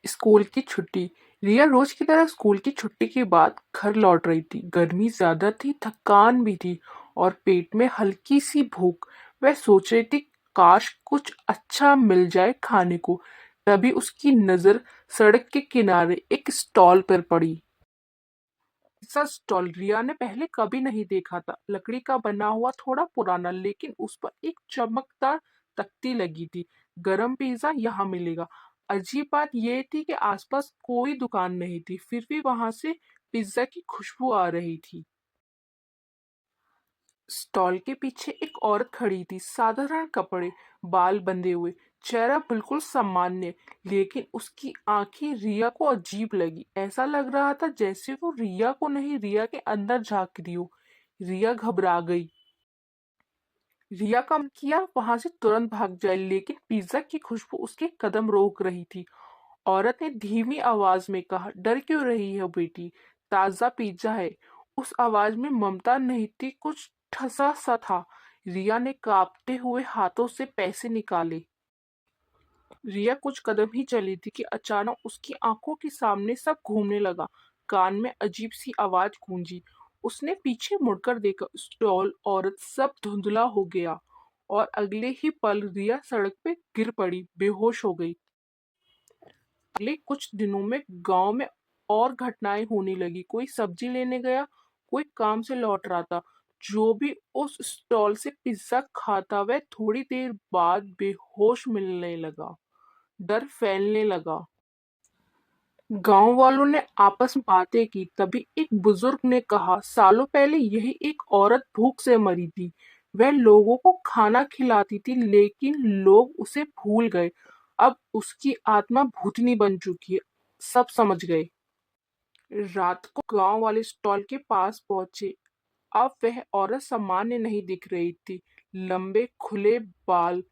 School की छुट्टी। रिया रोज की तरह स्कूल की छुट्टी के बाद घर लौट रही थी। गर्मी ज्यादा थी, थकान भी थी और पेट में हल्की सी भूख। वह सोच रही थी काश कुछ अच्छा मिल जाए खाने को। तभी उसकी नजर सड़क के किनारे एक स्टॉल पर पड़ी। पिज्जा स्टॉल रिया ने पहले कभी नहीं देखा था। लकड़ी का बना हुआ, थोड़ा पुराना, लेकिन उस पर एक चमकदार तख्ती लगी थी। गरम पिज्जा यहाँ मिलेगा। अजीब बात यह थी कि आसपास कोई दुकान नहीं थी, फिर भी वहां से पिज्जा की खुशबू आ रही थी। स्टॉल के पीछे एक औरत खड़ी थी, साधारण कपड़े, बाल बंधे हुए, चेहरा बिल्कुल सामान्य, लेकिन उसकी आंखें रिया को अजीब लगी। ऐसा लग रहा था जैसे वो रिया को नहीं, रिया के अंदर झांक रही हो। रिया घबरा गई। रिया का मन किया वहां से तुरंत भाग जाए, लेकिन पिज्जा की खुशबू उसके कदम रोक रही थी। औरत ने धीमी आवाज में कहा, डर क्यों रही हो बेटी, ताजा पिज्जा है। उस आवाज में ममता नहीं थी, कुछ ठसा सा था। रिया ने कांपते हुए हाथों से पैसे निकाले। रिया कुछ कदम ही चली थी कि अचानक उसकी आंखों के सामने सब घूमने लगा। कान में अजीब सी आवाज गूंजी। उसने पीछे मुड़कर देखा, स्टॉल, औरत, सब धुंधला हो गया और अगले ही पल रिया सड़क पे गिर पड़ी, बेहोश हो गई। अगले कुछ दिनों में गांव में और घटनाएं होने लगी। कोई सब्जी लेने गया, कोई काम से लौट रहा था। जो भी उस स्टॉल से पिज्जा खाता वह थोड़ी देर बाद बेहोश मिलने लगा। डर फैलने लगा। गांव वालों ने आपस में बातें की। तभी एक बुजुर्ग ने कहा, सालों पहले यही एक औरत भूख से मरी थी। वह लोगों को खाना खिलाती थी, लेकिन लोग उसे भूल गए। अब उसकी आत्मा भूतनी बन चुकी है। सब समझ गए। रात को गांव वाले स्टॉल के पास पहुंचे। अब वह औरत सामान्य नहीं दिख रही थी। लंबे खुले बाल,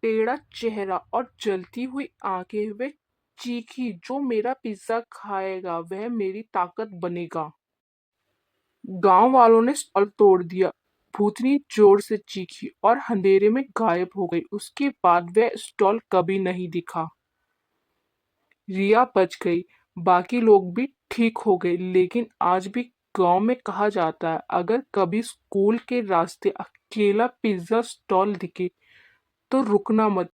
टेढ़ा चेहरा और जलती हुई आंखें। वे चीखी, जो मेरा पिज्जा खाएगा वह मेरी ताकत बनेगा। गांव वालों ने स्टॉल तोड़ दिया। भूतनी जोर से चीखी और अंधेरे में गायब हो गई। उसके बाद वह स्टॉल कभी नहीं दिखा। रिया बच गई, बाकी लोग भी ठीक हो गए, लेकिन आज भी गांव में कहा जाता है, अगर कभी स्कूल के रास्ते अकेला पिज्जा स्टॉल दिखे तो रुकना मत,